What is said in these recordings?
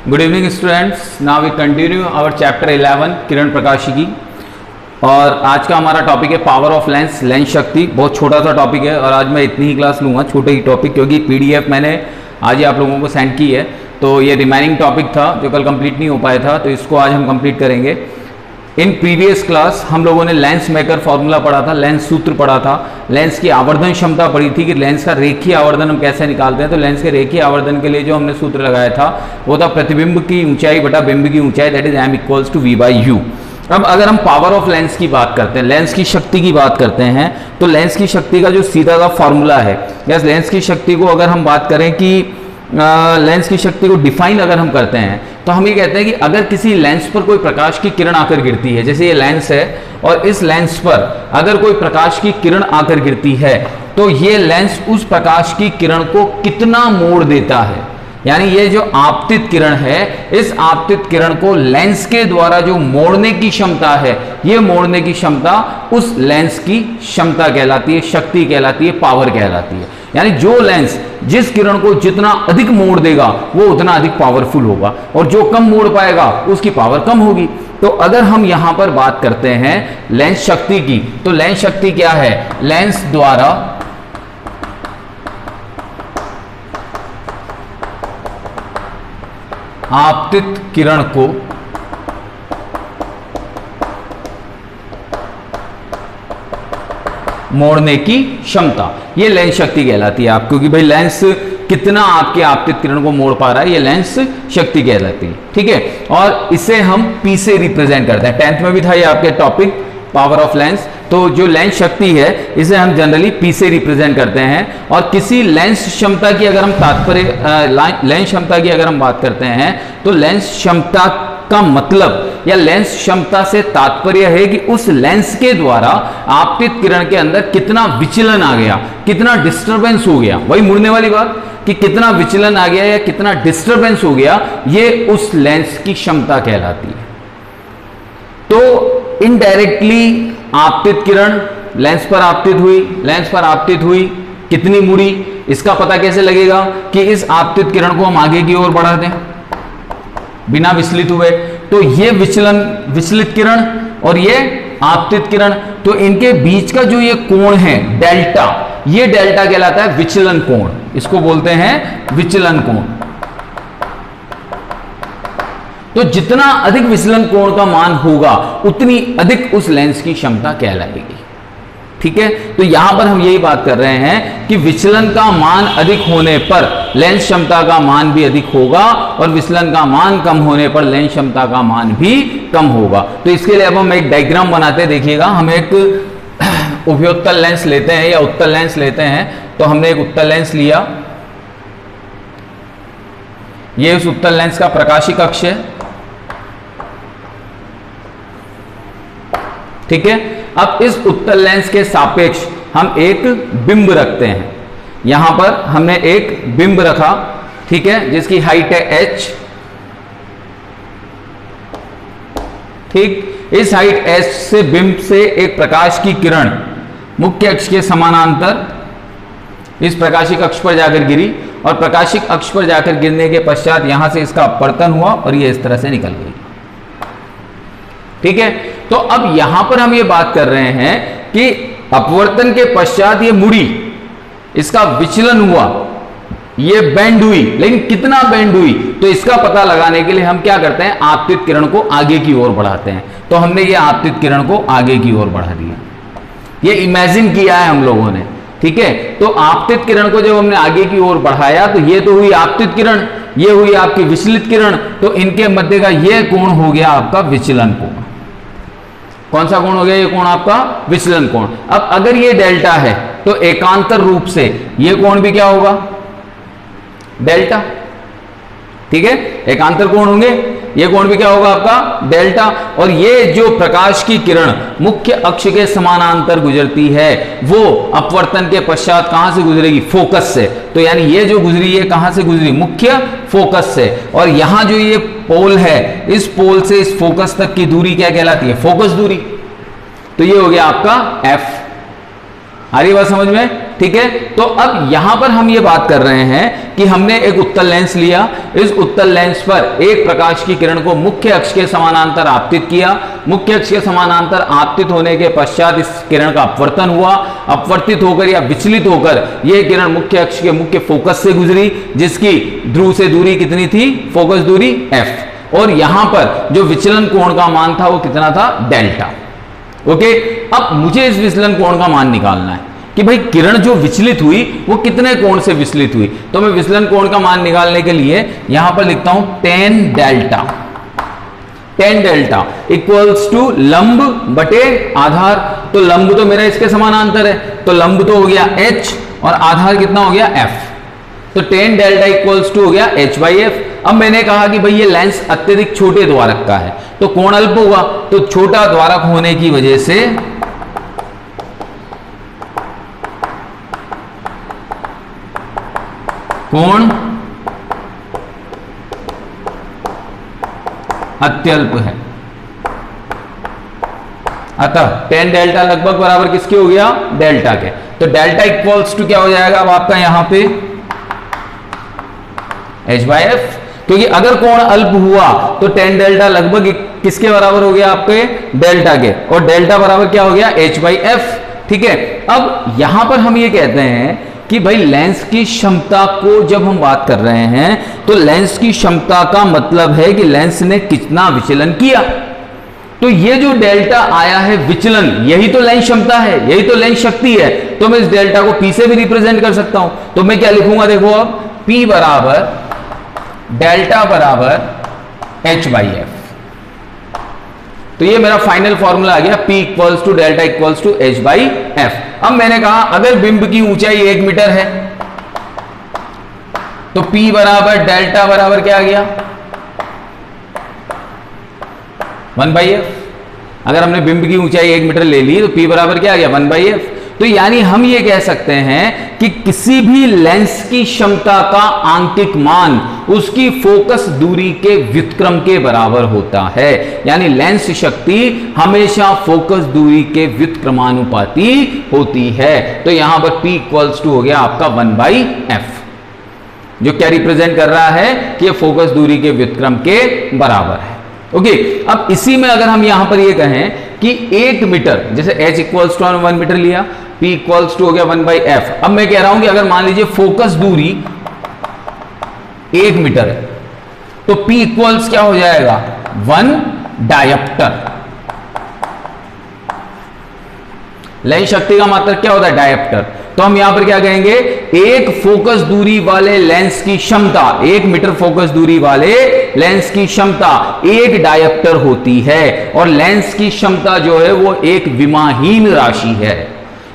Good evening students, now we continue our chapter 11 किरण प्रकाशिकी। और आज का हमारा टॉपिक है पावर ऑफ लेंस, लेंस शक्ति। बहुत छोटा सा टॉपिक है और आज मैं इतनी ही क्लास लूँगा, छोटे ही टॉपिक, क्योंकि पीडीएफ मैंने आज ही आप लोगों को सेंड की है। तो ये रिमेनिंग टॉपिक था जो कल कंप्लीट नहीं हो पाया था, तो इसको आज हम कंप्लीट करेंगे। इन प्रीवियस क्लास हम लोगों ने लेंस मेकर फॉर्मूला पढ़ा था, लेंस सूत्र पढ़ा था, लेंस की आवर्धन क्षमता पढ़ी थी कि लेंस का रेखीय आवर्धन हम कैसे निकालते हैं। तो लेंस के रेखीय आवर्धन के लिए जो हमने सूत्र लगाया था वो था प्रतिबिंब की ऊंचाई बटा बिंब की ऊंचाई, that is m equals to v/u। अब अगर हम पावर ऑफ लेंस की बात करते हैं, लेंस की शक्ति की बात करते हैं, तो लेंस की शक्ति का जो सीधा का फॉर्मूला है, या लेंस की शक्ति को अगर हम बात करें कि लेंस की शक्ति को डिफाइन अगर हम करते हैं, तो हम ये कहते हैं कि अगर किसी लेंस पर कोई प्रकाश की किरण आकर गिरती है, जैसे ये लेंस है और इस लेंस पर अगर कोई प्रकाश की किरण आकर गिरती है, तो ये लेंस उस प्रकाश की किरण को कितना मोड़ देता है। यानी ये जो आपतित किरण है, इस आपतित किरण को लेंस के द्वारा जो मोड़ने की क्षमता है, ये मोड़ने की क्षमता उस लेंस की क्षमता कहलाती है, शक्ति कहलाती है, पावर कहलाती है। यानी जो लेंस जिस किरण को जितना अधिक मोड़ देगा वो उतना अधिक पावरफुल होगा, और जो कम मोड़ पाएगा उसकी पावर कम होगी। तो अगर हम यहां पर बात करते हैं लेंस शक्ति की, तो लेंस शक्ति क्या है? लेंस द्वारा आपतित किरण को मोड़ने की क्षमता, ये लेंस शक्ति कहलाती है। आप क्योंकि भाई लेंस कितना आपके आपतित किरण को मोड़ पा रहा है, ये लेंस शक्ति कहलाती है। ठीक है, और इसे हम P से रिप्रेजेंट करते हैं। 10th में भी था ये आपके टॉपिक पावर ऑफ लेंस। तो जो लेंस शक्ति है इसे हम जनरली P से रिप्रेजेंट करते हैं। और किसी लेंस क्षमता की अगर हम लेंस क्षमता की अगर हम बात करते हैं, तो लेंस क्षमता का मतलब या लेंस क्षमता से तात्पर्य है कि उस लेंस के द्वारा आपतित किरण के अंदर कितना विचलन आ गया, कितना डिस्टरबेंस हो गया। वही मुड़ने वाली बात कि कितना विचलन आ गया या कितना डिस्टरबेंस हो गया, ये उस लेंस की क्षमता कहलाती है। तो इनडायरेक्टली आपतित किरण लेंस पर आपतित हुई, लेंस पर आपतित हुई, कितनी मुड़ी, इसका पता कैसे लगेगा कि इस आपतित किरण को हम आगे की ओर बढ़ा दें बिना विचलित हुए। तो ये विचलित किरण और ये आपतित किरण, तो इनके बीच का जो ये कोण है डेल्टा, ये डेल्टा कहलाता है विचलन कोण। इसको बोलते हैं विचलन कोण। तो जितना अधिक विचलन कोण का मान होगा उतनी अधिक उस लेंस की क्षमता कहलाएगी। ठीक है, तो यहां पर हम यही बात कर रहे हैं कि विचलन का मान अधिक होने पर लेंस क्षमता का मान भी अधिक होगा, और विचलन का मान कम होने पर लेंस क्षमता का मान भी कम होगा। तो इसके लिए अब हम एक डायग्राम बनाते हैं। देखिएगा, हम एक उभयोत्तल लेंस लेते हैं या उत्तल लेंस लेते हैं। तो हमने एक उत्तल लेंस लिया, ये उस उत्तल लेंस का प्रकाशिक अक्ष है। ठीक है, अब इस उत्तल लेंस के सापेक्ष हम एक बिंब रखते हैं। यहां पर हमने एक बिंब रखा, ठीक है, जिसकी हाइट है h। ठीक, इस हाइट h से बिंब से एक प्रकाश की किरण मुख्य अक्ष के समानांतर इस प्रकाशिक अक्ष पर जाकर गिरी, और प्रकाशिक अक्ष पर जाकर गिरने के पश्चात यहां से इसका अपवर्तन हुआ और ये इस तरह से निकल गई। ठीक है, तो अब यहां पर हम ये बात कर रहे हैं कि अपवर्तन के पश्चात ये मुड़ी, इसका विचलन हुआ, ये बेंड हुई, लेकिन कितना बेंड हुई, तो इसका पता लगाने के लिए हम क्या करते हैं, आपतित किरण को आगे की ओर बढ़ाते हैं। तो हमने ये आपतित किरण को आगे की ओर बढ़ा दिया, ये इमेजिन किया है हम लोगों ने। ठीक है, तो आपतित किरण को जब हमने आगे की ओर बढ़ाया, तो ये तो हुई आपतित किरण, ये हुई आपकी विचलित किरण, तो इनके मध्य का ये कोण हो गया आपका विचलन कोण। कौन सा कोण हो गया? ये कोण आपका विचलन कोण। अब अगर ये डेल्टा है तो एकांतर रूप से ये कोण भी क्या होगा? डेल्टा। ठीक है, एकांतर कोण होंगे, ये कोण भी क्या होगा आपका? डेल्टा। और ये जो प्रकाश की किरण मुख्य अक्ष के समानांतर गुजरती है, वो अपवर्तन के पश्चात कहां से गुजरेगी? फोकस से। तो यानी ये जो गुजरी है कहां से गुजरी? मुख्य फोकस से। और यहां जो ये पोल है, इस पोल से इस फोकस तक की दूरी क्या कहलाती है? फोकस दूरी। तो ये हो गया आपका F। आ रही बात समझ में? ठीक है। तो अब यहां पर हम ये बात कर रहे हैं कि हमने एक उत्तल लेंस लिया, इस उत्तल लेंस पर एक प्रकाश की किरण को मुख्य अक्ष के समानांतर आपतित किया, मुख्य अक्ष के समानांतर आपतित होने के पश्चात इस किरण का अपवर्तन हुआ, अपवर्तित होकर या विचलित होकर यह किरण मुख्य अक्ष के मुख्य फोकस से गुजरी, जिसकी ध्रुव से दूरी कितनी थी, फोकस दूरी f, और यहां पर जो विचलन कोण का मान था वो कितना था, डेल्टा। ओके, अब मुझे इस विचलन कोण का मान निकालना है कि भाई किरण जो विचलित हुई वो कितने कोण से विचलित हुई। तो मैं विचलन कोण का मान निकालने के लिए यहां पर लिखता हूं tan delta, tan delta equals to लंब बटे आधार। तो लंब तो मेरा इसके समानांतर है, तो लंब तो हो गया h और आधार कितना हो गया f। तो tan डेल्टा इक्वल्स टू हो गया h बाई एफ। अब मैंने कहा कि भाई ये लेंस अत्यधिक छोटे द्वारक का है तो कोण अल्प होगा, तो छोटा द्वारक होने की वजह से कोण अत्यल्प है। अतः tan डेल्टा लगभग बराबर किसके हो गया, डेल्टा के। तो डेल्टा इक्वल्स टू क्या हो जाएगा अब आपका यहां पे h बाई एफ, क्योंकि अगर कोण अल्प हुआ तो tan डेल्टा लगभग किसके बराबर हो गया, आपके डेल्टा के, और डेल्टा बराबर क्या हो गया, h बाई एफ। ठीक है, अब यहां पर हम ये कहते हैं कि भाई लेंस की क्षमता को जब हम बात कर रहे हैं तो लेंस की क्षमता का मतलब है कि लेंस ने कितना विचलन किया। तो ये जो डेल्टा आया है विचलन, यही तो लेंस क्षमता है, यही तो लेंस शक्ति है। तो मैं इस डेल्टा को P से भी रिप्रेजेंट कर सकता हूं। तो मैं क्या लिखूंगा, देखो अब P बराबर डेल्टा बराबर h बाई एफ। तो ये मेरा फाइनल फॉर्मूला आ गया, P equals to delta equals to h by F. अब मैंने कहा अगर बिंब की ऊंचाई 1 मीटर है तो P बराबर डेल्टा बराबर क्या आ गया, 1 बाई एफ। अगर हमने बिंब की ऊंचाई 1 मीटर ले ली तो P बराबर क्या आ गया, 1 बाई एफ। तो यानी हम ये कह सकते हैं कि किसी भी लेंस की क्षमता का आंकिक मान उसकी फोकस दूरी के व्युत्क्रम के बराबर होता है। यानी लेंस शक्ति हमेशा फोकस दूरी के व्युत्क्रमानुपाती होती है। तो यहां पर P इक्वल्स टू हो गया आपका 1 बाई एफ, जो क्या रिप्रेजेंट कर रहा है कि फोकस दूरी के व्युत्क्रम के बराबर है। ओके, अब इसी में अगर हम यहां पर ये कहें कि 1 मीटर, जैसे h इक्वल्स टू 1 मीटर लिया, P इक्वल्स टू हो गया 1 बाई एफ। अब मैं कह रहा हूं कि अगर मान लीजिए फोकस दूरी 1 मीटर है तो P इक्वल्स क्या हो जाएगा, 1 डायप्टर। लेंस शक्ति का मात्रक क्या होता है, डायप्टर। तो हम यहां पर क्या कहेंगे, एक फोकस दूरी वाले लेंस की क्षमता, 1 मीटर फोकस दूरी वाले लेंस की क्षमता 1 डायप्टर होती है, और लेंस की क्षमता जो है वो एक विमाहीन राशि है,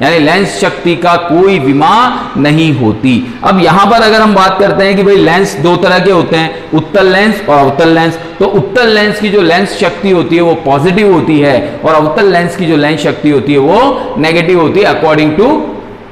यानी लेंस शक्ति का कोई विमा नहीं होती। अब यहां पर अगर हम बात करते हैं कि भाई लेंस दो तरह के होते हैं, उत्तल लेंस और अवतल लेंस, तो उत्तल लेंस की जो लेंस शक्ति होती है वो पॉजिटिव होती है और अवतल लेंस की जो लेंस शक्ति होती है वो नेगेटिव होती है अकॉर्डिंग टू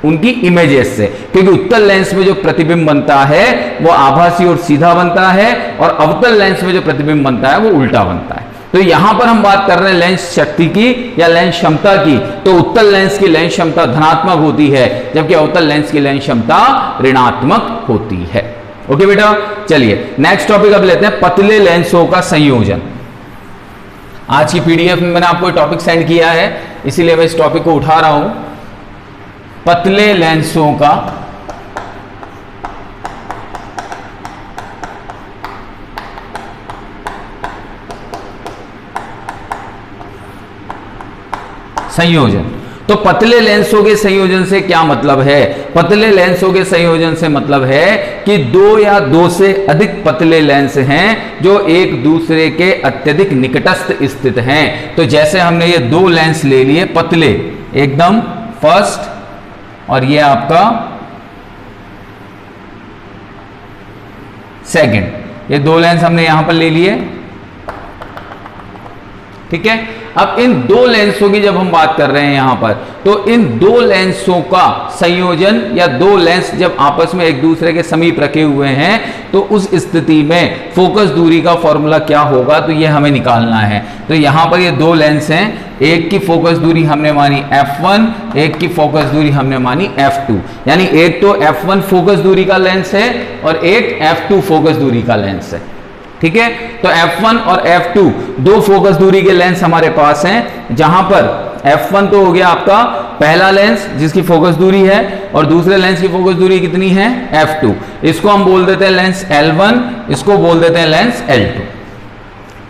उनकी इमेजेस से। क्योंकि उत्तल लेंस में जो प्रतिबिंब बनता है वो आभासी और सीधा बनता है, और अवतल लेंस में जो प्रतिबिंब बनता है वो उल्टा बनता है। तो यहां पर हम बात कर रहे हैं लेंस शक्ति की या लेंस क्षमता की, तो उत्तल लेंस की लेंस क्षमता धनात्मक होती है जबकि अवतल लेंस की लेंस क्षमता ऋणात्मक होती है। ओके बेटा, चलिए नेक्स्ट टॉपिक अब लेते हैं, पतले लेंसों का संयोजन। आज की पीडीएफ में मैंने आपको टॉपिक सेंड किया है, इसीलिए मैं इस टॉपिक को उठा रहा हूं, पतले लेंसों का संयोजन। तो पतले लेंसों के संयोजन से क्या मतलब है, पतले लेंसों के संयोजन से मतलब है कि 2 या 2 से अधिक पतले लेंस हैं जो एक दूसरे के अत्यधिक निकटस्थ स्थित हैं। तो जैसे हमने ये 2 लेंस ले लिए पतले एकदम फर्स्ट, और ये आपका सेकंड, ये 2 लेंस हमने यहां पर ले लिए, ठीक है। अब इन दो लेंसों की जब हम बात कर रहे हैं यहां पर, तो इन दो लेंसों का संयोजन या दो लेंस जब आपस में एक दूसरे के समीप रखे हुए हैं तो उस स्थिति में फोकस दूरी का फॉर्मूला क्या होगा, तो ये हमें निकालना है। तो यहां पर ये दो लेंस हैं, एक की फोकस दूरी हमने मानी f1, एक की फोकस दूरी हमने मानी f2, यानी एक तो f1 फोकस दूरी का लेंस है और एक f2 फोकस दूरी का लेंस है। ठीक है, तो f1 और f2 दो फोकस दूरी के लेंस हमारे पास हैं, जहां पर f1 तो हो गया आपका पहला लेंस जिसकी फोकस दूरी है और दूसरे लेंस की फोकस दूरी कितनी है f2। इसको हम बोल देते हैं लेंस L1, इसको बोल देते हैं लेंस L2।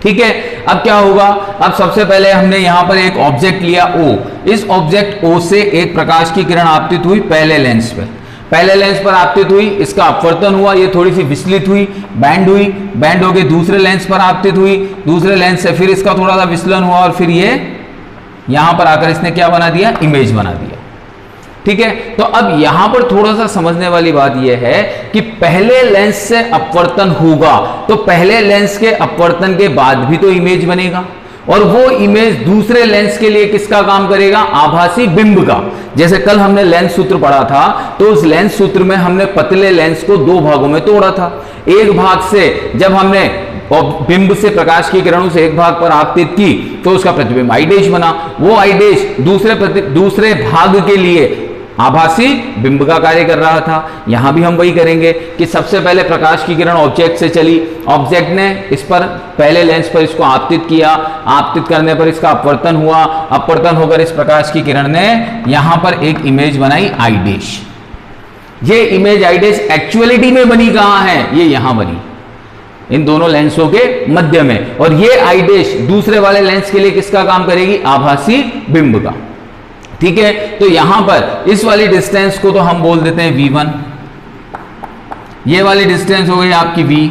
ठीक है, अब क्या होगा, अब सबसे पहले हमने यहां पर एक ऑब्जेक्ट लिया O, इस ऑब्जेक्ट O से एक प्रकाश की किरण आपतित हुई पहले लेंस पे, पहले लेंस पर आपतित हुई, इसका अपवर्तन हुआ, ये थोड़ी सी विचलित हुई, बैंड हो गई, दूसरे लेंस पर आपतित हुई, दूसरे लेंस से फिर इसका थोड़ा सा विचलन हुआ और फिर ये यहां पर आकर इसने क्या बना दिया, इमेज बना दिया। ठीक है, तो अब यहां पर थोड़ा सा समझने वाली बात यह है कि पहले लेंस से अपवर्तन होगा तो पहले लेंस के अपवर्तन के बाद भी तो इमेज बनेगा और वो इमेज दूसरे लेंस के लिए किसका काम करेगा, आभासी बिंब का। जैसे कल हमने लेंस सूत्र पढ़ा था, तो उस लेंस सूत्र में हमने पतले लेंस को दो भागों में तोड़ा था। एक भाग से जब हमने और बिंब से प्रकाश की किरणों से एक भाग पर आपतित की तो उसका प्रतिबिंब आई डैश बना, वो आई डैश दूसरे भाग के लिए आभासी बिंब का कार्य कर रहा था। यहां भी हम वही करेंगे कि सबसे पहले प्रकाश की किरण ऑब्जेक्ट से चली, ऑब्जेक्ट ने इस पर पहले लेंस पर इसको आपतित किया, आपतित करने पर इसका अपवर्तन हुआ, अपवर्तन होकर इस प्रकाश की किरण ने यहां पर एक इमेज बनाई आई डैश। ये इमेज आई डैश एक्चुअलिटी में बनी कहां है, ये यहां बनी इन दोनों लेंसों के मध्य में, और ये आई डैश दूसरे वाले लेंस के लिए किसका काम करेगी, आभासी बिंब का। ठीक है, तो यहां पर इस वाली डिस्टेंस को तो हम बोल देते हैं v1, ये वाली डिस्टेंस हो गई आपकी v,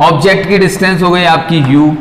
ऑब्जेक्ट की डिस्टेंस हो गई आपकी u,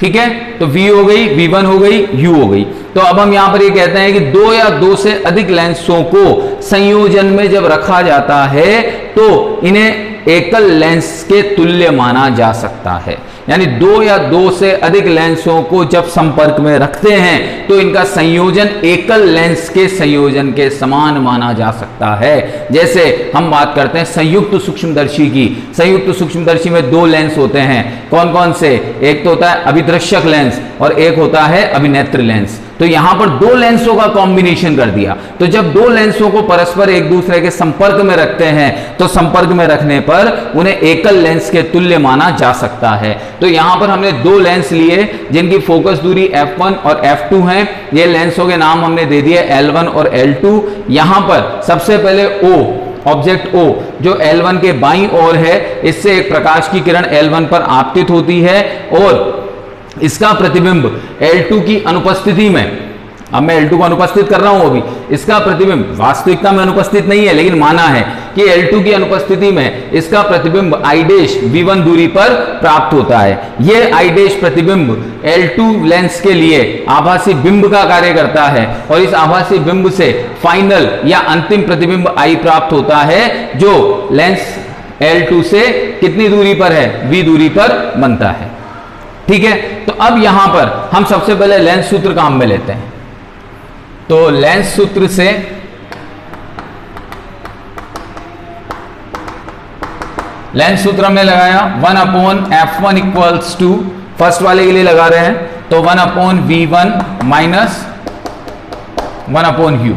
ठीक है, तो v हो गई, v1 हो गई, u हो गई। तो अब हम यहां पर ये कहते हैं कि दो या दो से अधिक लेंसों को संयोजन में जब रखा जाता है तो इन्हें एकल लेंस के तुल्य माना जा सकता है। यानी दो या दो से अधिक लेंसों को जब संपर्क में रखते हैं तो इनका संयोजन एकल लेंस के संयोजन के समान माना जा सकता है। जैसे हम बात करते हैं संयुक्त सूक्ष्मदर्शी की, संयुक्त सूक्ष्मदर्शी में दो लेंस होते हैं, कौन कौन से, एक तो होता है अभिदृश्यक लेंस और एक होता है अभिनेत्र लेंस। तो यहां पर दो लेंसों का कॉम्बिनेशन कर दिया, तो जब दो लेंसों को परस्पर एक दूसरे के संपर्क में रखते हैं तो संपर्क में रखने पर उन्हें एकल लेंस के तुल्य माना जा सकता है। तो यहां पर हमने दो लेंस लिए जिनकी फोकस दूरी f1 और f2 है, ये लेंसों के नाम हमने दे दिए L1 और L2। यहां पर सबसे पहले O, ऑब्जेक्ट O जो L1 के बाईं ओर है, इससे एक प्रकाश की किरण L1 पर आपतित होती है और इसका प्रतिबिंब L2 की अनुपस्थिति में, अब मैं L2 को अनुपस्थित कर रहा हूं, अभी इसका प्रतिबिंब वास्तविकता में अनुपस्थित नहीं है लेकिन माना है कि L2 की अनुपस्थिति में इसका प्रतिबिंब I डैश V1 दूरी पर प्राप्त होता है। यह I डैश प्रतिबिंब L2 लेंस के लिए आभासी बिंब का कार्य करता है और इस आभासी बिंब से फाइनल या अंतिम प्रतिबिंब I प्राप्त होता है जो लेंस L2 से कितनी दूरी पर है, V दूरी पर बनता है। ठीक है, तो अब यहां पर हम सबसे पहले लेंस सूत्र काम में लेते हैं। तो लेंस सूत्र से लेंस सूत्र हमने लगाया 1/f1 इक्वल्स टू, फर्स्ट वाले के लिए लगा रहे हैं तो 1/v1 माइनस 1/u।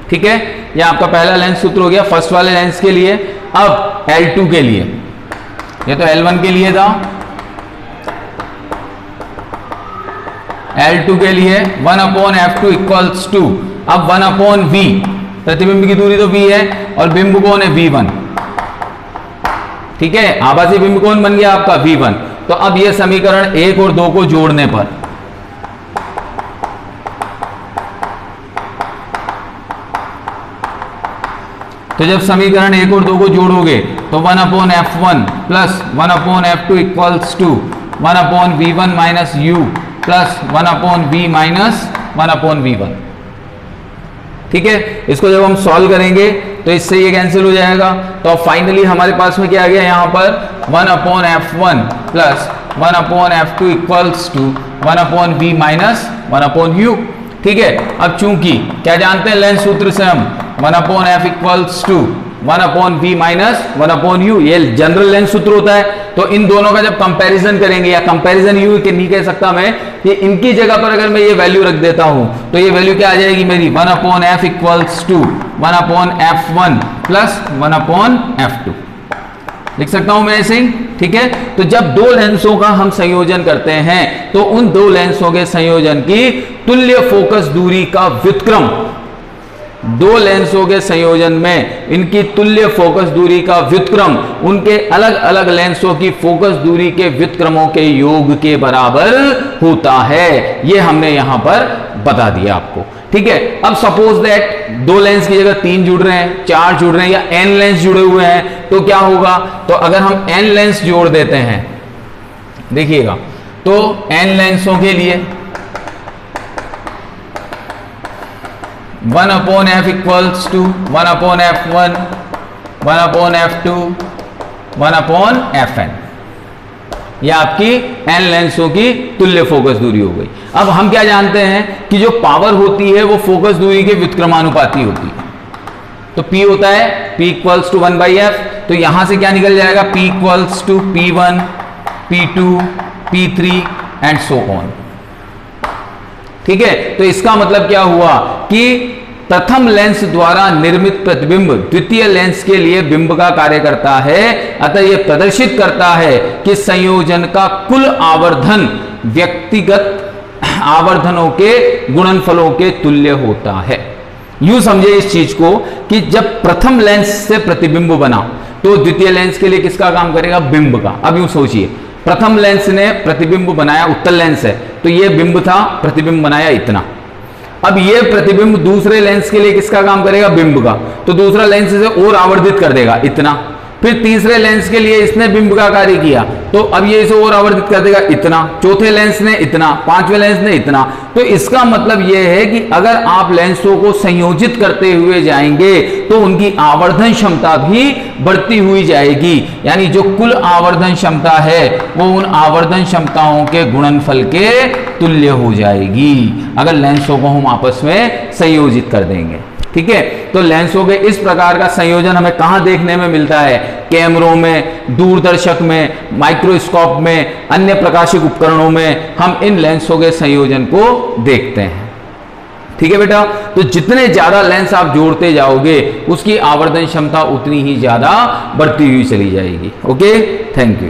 ठीक है, यह आपका पहला लेंस सूत्र हो गया फर्स्ट वाले लेंस के लिए। अब L2 के लिए, ये तो L1 के लिए था, L2 के लिए 1/f2 इक्वल्स टू, अब 1/v, प्रतिबिंब की दूरी तो v है और बिंब कौन है v1। ठीक है, आभासी बिंब कौन बन गया आपका v1। तो अब यह समीकरण 1 और 2 को जोड़ने पर तो जब समीकरण 1 और 2 को जोड़ोगे तो 1/f1 plus 1/f2 equals to 1/v1 minus u plus 1/v minus 1/v1। ठीक है, इसको जब हम सॉल्व करेंगे तो इससे ये कैंसिल हो जाएगा। तो अब फाइनली हमारे पास में क्या आ गया यहाँ पर 1/f1 plus 1/f2 equals to 1/v minus 1/u। ठीक है, अब चूंकि क्या जानते हैं लेंस सूत्र से हम 1/f equals to 1/v minus 1/u, ये जनरल लेंस सूत्र होता है। तो इन दोनों का जब कंपैरिजन करेंगे, या कंपैरिजन यू के नहीं कह सकता मैं, ये इनकी जगह पर अगर मैं ये वैल्यू रख देता हूं तो ये वैल्यू क्या आ जाएगी मेरी 1/f equals to 1/f1 plus 1/f2 लिख सकता हूं मैं ऐसे ही। ठीक है, तो जब दो लेंसों का हम संयोजन करते हैं तो उन दो लेंसों के संयोजन की तुल्य फोकस दूरी का व्युत्क्रम, दो लेंसों के संयोजन में इनकी तुल्य फोकस दूरी का व्युत्क्रम उनके अलग अलग लेंसों की फोकस दूरी के व्युत्क्रमों के योग के बराबर होता है। यह हमने यहां पर बता दिया आपको। ठीक है, अब सपोज दैट दो लेंस की जगह 3 जुड़ रहे हैं, 4 जुड़ रहे हैं, या n लेंस जुड़े हुए हैं, तो क्या होगा? तो अगर हम n लेंस जोड़ देते हैं, देखिएगा, तो n लेंसों के लिए 1/f equals to 1/f1 1/f2 1/fn, यह आपकी n लेंसों की तुल्य फोकस दूरी हो गई। अब हम क्या जानते हैं कि जो पावर होती है वो फोकस दूरी के व्युत्क्रमानुपाती होती है। तो P होता है P इक्वल्स टू 1/f, तो यहां से क्या निकल जाएगा? P equals to P1 P2 P3 and so on. ठीक है, तो इसका मतलब क्या हुआ कि प्रथम लेंस द्वारा निर्मित प्रतिबिंब द्वितीय लेंस के लिए बिंब का कार्य करता है। अतः यह प्रदर्शित करता है कि संयोजन का कुल आवर्धन व्यक्तिगत आवर्धनों के गुणनफलों के तुल्य होता है। यूं समझे इस चीज को कि जब प्रथम लेंस से प्रतिबिंब बना तो द्वितीय लेंस के लिए किसका काम करेगा? बिंब का। अब यूं सोचिए, प्रथम लेंस ने प्रतिबिंब बनाया, उत्तल लेंस है, तो यह बिंब था, प्रतिबिंब बनाया इतना। अब ये प्रतिबिंब दूसरे लेंस के लिए किसका काम करेगा? बिंब का। तो दूसरा लेंस इसे और आवर्धित कर देगा इतना। फिर तीसरे लेंस के लिए इसने बिंब का कार्य किया, तो अब ये इसे और आवर्धित कर देगा इतना। चौथे लेंस ने इतना, पांचवें लेंस ने इतना। तो इसका मतलब यह है कि अगर आप लेंसों को संयोजित करते हुए जाएंगे तो उनकी आवर्धन क्षमता भी बढ़ती हुई जाएगी, यानी जो कुल आवर्धन क्षमता है वो उन आवर्धन क्षमताओं के गुणनफल के तुल्य हो जाएगी अगर लेंसों को हम आपस में संयोजित कर देंगे। ठीक है, तो लेंसों के इस प्रकार का संयोजन हमें कहां देखने में मिलता है? कैमरों में, दूरदर्शक में, माइक्रोस्कोप में, अन्य प्रकाशिक उपकरणों में हम इन लेंसों के संयोजन को देखते हैं। ठीक है बेटा, तो जितने ज्यादा लेंस आप जोड़ते जाओगे उसकी आवर्धन क्षमता उतनी ही ज्यादा बढ़ती हुई चली जाएगी। Okay, thank you.